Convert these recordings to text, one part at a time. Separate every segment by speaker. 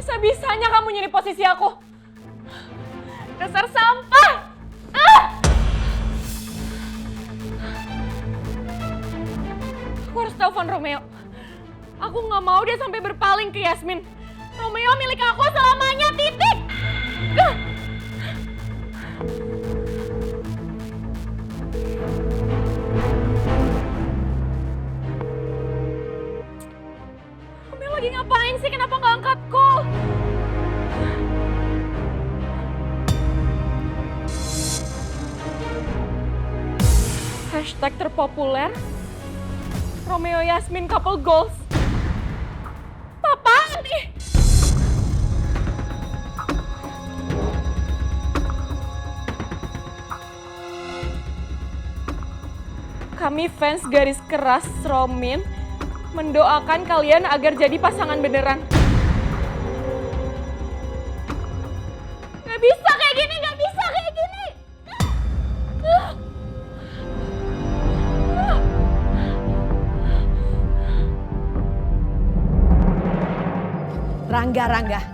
Speaker 1: Bisa-bisanya kamu nyuri posisi aku. Dasar sampah! Ah! Aku harus telepon Romeo. Aku nggak mau dia sampai berpaling ke Yasmin. Romeo milik aku selamanya, titik! Romeo lagi ngapain sih? Kenapa nggak angkat call? Hashtag terpopuler, Romeo Yasmin couple goals. Apaan nih? Kami fans garis keras Romin mendoakan kalian agar jadi pasangan beneran. Gak bisa kayak gini, gak bisa kayak gini.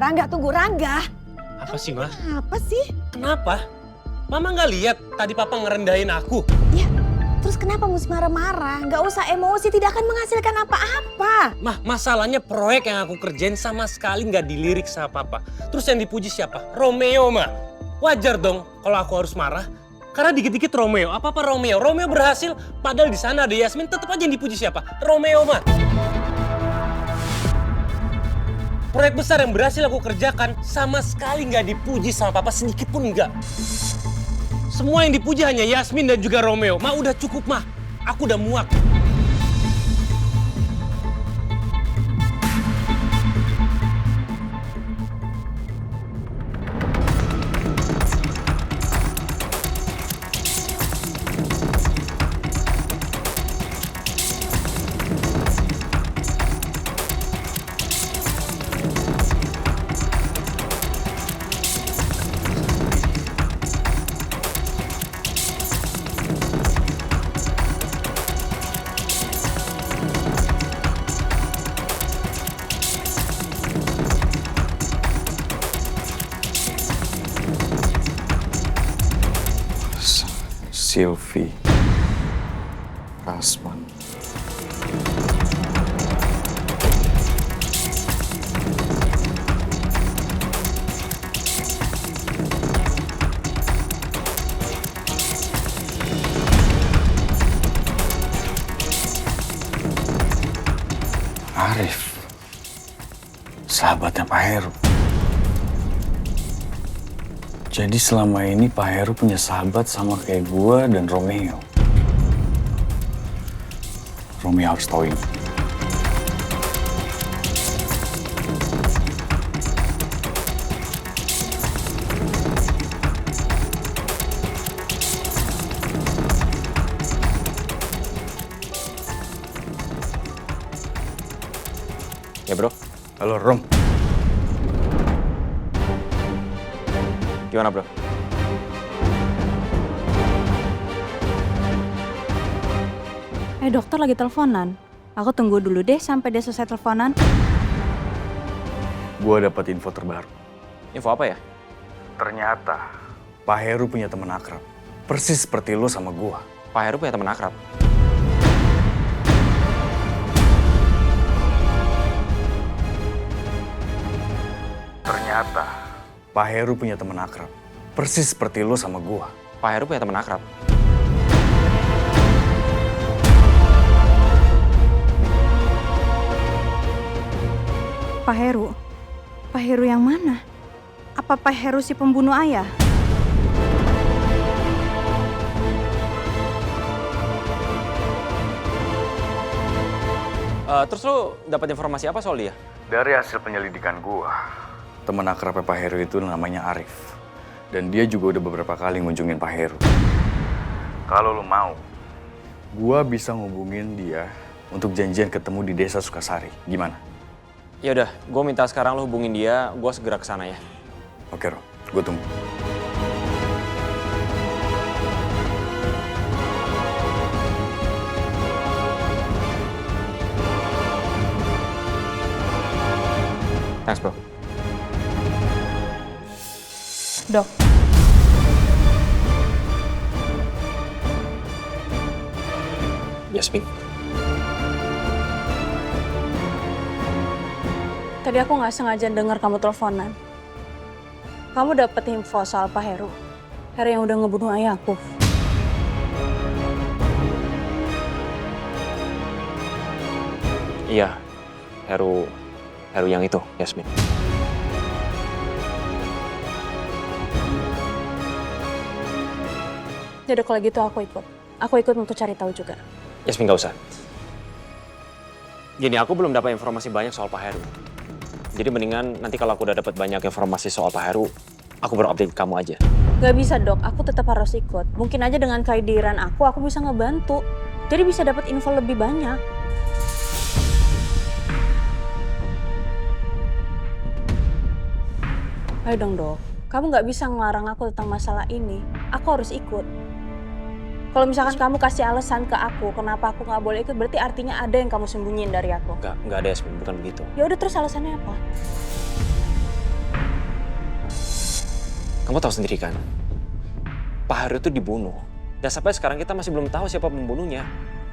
Speaker 2: Rangga, tunggu Rangga.
Speaker 3: Apa sih, Ma?
Speaker 2: Apa sih?
Speaker 3: Kenapa? Mama nggak lihat tadi Papa ngerendahin aku?
Speaker 2: Ya, terus kenapa mesti marah-marah? Nggak usah emosi, tidak akan menghasilkan apa-apa.
Speaker 3: Mah, masalahnya proyek yang aku kerjain sama sekali nggak dilirik sama Papa. Terus yang dipuji siapa? Romeo, Ma. Wajar dong kalau aku harus marah. Karena dikit-dikit Romeo. Apa-apa Romeo? Romeo berhasil, padahal di sana ada Yasmin. Tetap aja yang dipuji siapa? Romeo, Ma. Proyek besar yang berhasil aku kerjakan sama sekali nggak dipuji sama Papa, sedikit pun nggak. Semua yang dipuji hanya Yasmin dan juga Romeo. Ma, udah cukup, Ma. Aku udah muak.
Speaker 4: Sylvie Rasman. Arif, sahabatnya Pak Heru. Jadi selama ini Pak Heru punya sahabat sama kayak gua dan Romeo. Romeo harus tahu ini.
Speaker 5: Ya bro,
Speaker 4: Halo Rom.
Speaker 5: gimana bro?
Speaker 6: Dokter lagi teleponan. Aku tunggu dulu deh sampai dia selesai teleponan.
Speaker 4: Gua dapat info terbaru.
Speaker 5: Info apa ya?
Speaker 4: Ternyata Pak Heru punya teman akrab. Persis seperti lo sama gua.
Speaker 5: Pak Heru punya teman akrab.
Speaker 4: Ternyata Pak Heru punya teman akrab. Persis seperti lo sama gua.
Speaker 5: Pak Heru punya teman akrab.
Speaker 6: Pak Heru? Pak Heru yang mana? Apa Pak Heru si pembunuh ayah?
Speaker 5: Terus lu dapat informasi apa soal dia?
Speaker 4: Dari hasil penyelidikan gua, teman akrabnya Pak Heru itu namanya Arif. Dan dia juga udah beberapa kali ngunjungin Pak Heru. Kalau lo mau, gua bisa ngubungin dia untuk janjian ketemu di Desa Sukasari. Gimana?
Speaker 5: Ya udah, gue minta sekarang lu hubungin dia, gue segera ke sana ya.
Speaker 4: Oke, Ro. Gue tunggu.
Speaker 5: Thanks bro.
Speaker 1: Dok.
Speaker 5: Yasmin,
Speaker 1: Tadi aku nggak sengaja dengar kamu teleponan. Kamu dapet info soal Pak Heru. Heru yang udah ngebunuh ayahku.
Speaker 5: iya, Heru yang itu, Yasmin.
Speaker 1: Jadi kalau gitu aku ikut. Aku ikut untuk cari tahu juga.
Speaker 5: Yasmin gak usah. Gini, aku belum dapat informasi banyak soal Pak Heru. Jadi mendingan nanti kalau aku udah dapat banyak informasi soal Pak Heru, aku baru update kamu aja.
Speaker 1: Gak bisa dok, aku tetap harus ikut. Mungkin aja dengan kehadiran aku bisa ngebantu. Jadi bisa dapat info lebih banyak. Ayo dong dok, kamu gak bisa ngelarang aku tentang masalah ini. Aku harus ikut. Kalau misalkan kamu kasih alasan ke aku kenapa aku nggak boleh ikut, berarti artinya ada yang kamu sembunyiin dari aku.
Speaker 5: Nggak ada Yasmin, bukan begitu.
Speaker 1: Ya udah, terus alasannya apa?
Speaker 5: Kamu tahu sendiri kan, Pak Heru itu dibunuh. Dan sampai sekarang kita masih belum tahu siapa pembunuhnya.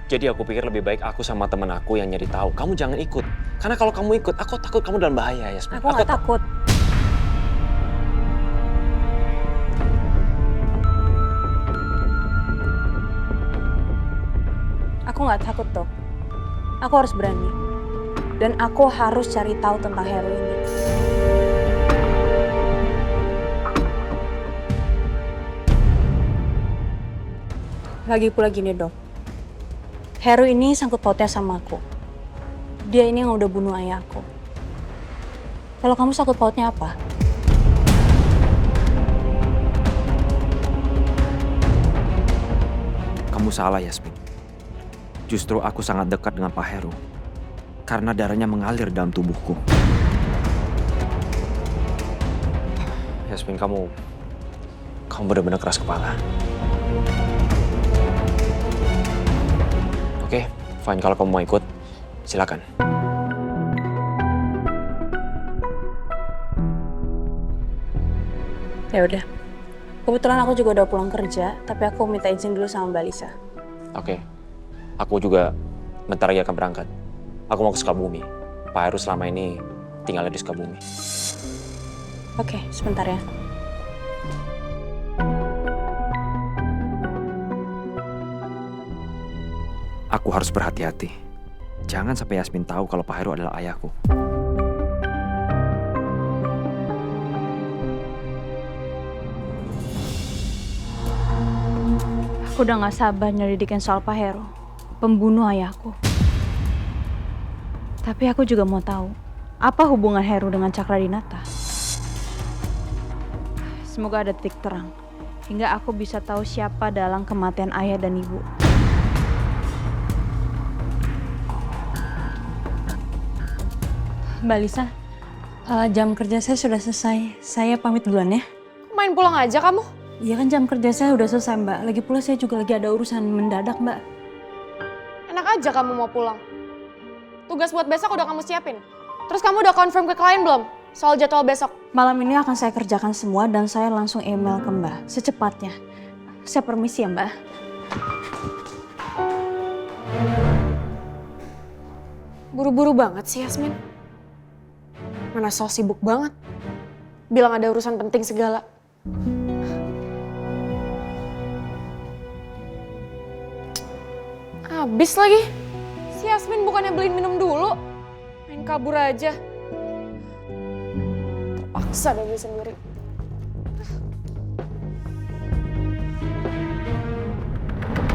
Speaker 5: Jadi aku pikir lebih baik aku sama temen aku yang nyari tahu. Kamu jangan ikut. Karena kalau kamu ikut, aku takut kamu dalam bahaya, Yasmin.
Speaker 1: Aku nggak takut. Aku nggak takut dok. Aku harus berani. Dan aku harus cari tahu tentang Heru ini. Lagi pula gini dok. Heru ini sangkut pautnya sama aku. Dia ini yang udah bunuh ayahku. Kalau kamu sangkut pautnya apa?
Speaker 5: Kamu salah, Yasmin. Justru aku sangat dekat dengan Pak Heru. Karena darahnya mengalir dalam tubuhku. Yasmin, kamu benar-benar keras kepala. Oke, fine. Kalau kamu mau ikut, silakan.
Speaker 1: Ya udah. Kebetulan aku juga udah pulang kerja, tapi aku minta izin dulu sama Mbak Lisa.
Speaker 5: Oke. Aku juga bentar lagi akan berangkat. Aku mau ke Sukabumi. Pak Heru selama ini tinggalnya di Sukabumi.
Speaker 1: Oke, sebentar ya.
Speaker 5: Aku harus berhati-hati. Jangan sampai Yasmin tahu kalau Pak Heru adalah ayahku.
Speaker 1: Aku udah gak sabar nyelidikin soal Pak Heru, pembunuh ayahku. Tapi aku juga mau tahu, apa hubungan Heru dengan Cakradinata? Semoga ada titik terang, hingga aku bisa tahu siapa dalang kematian ayah dan ibu. Mbak Lisa, jam kerja saya sudah selesai. Saya pamit duluan ya.
Speaker 7: Main pulang aja kamu?
Speaker 1: Iya kan jam kerja saya udah selesai Mbak. Lagi pula saya juga lagi ada urusan mendadak Mbak.
Speaker 7: Enak aja kamu mau pulang. Tugas buat besok udah kamu siapin. Terus kamu udah confirm ke klien belum? Soal jadwal besok.
Speaker 1: Malam ini akan saya kerjakan semua dan saya langsung email ke Mbak secepatnya. Saya permisi ya Mbak.
Speaker 7: Buru-buru banget sih Yasmin. Mana so sibuk banget. Bilang ada urusan penting segala. Habis lagi. Si Yasmin bukannya beliin minum dulu. Main kabur aja. Terpaksa deh gue sendiri.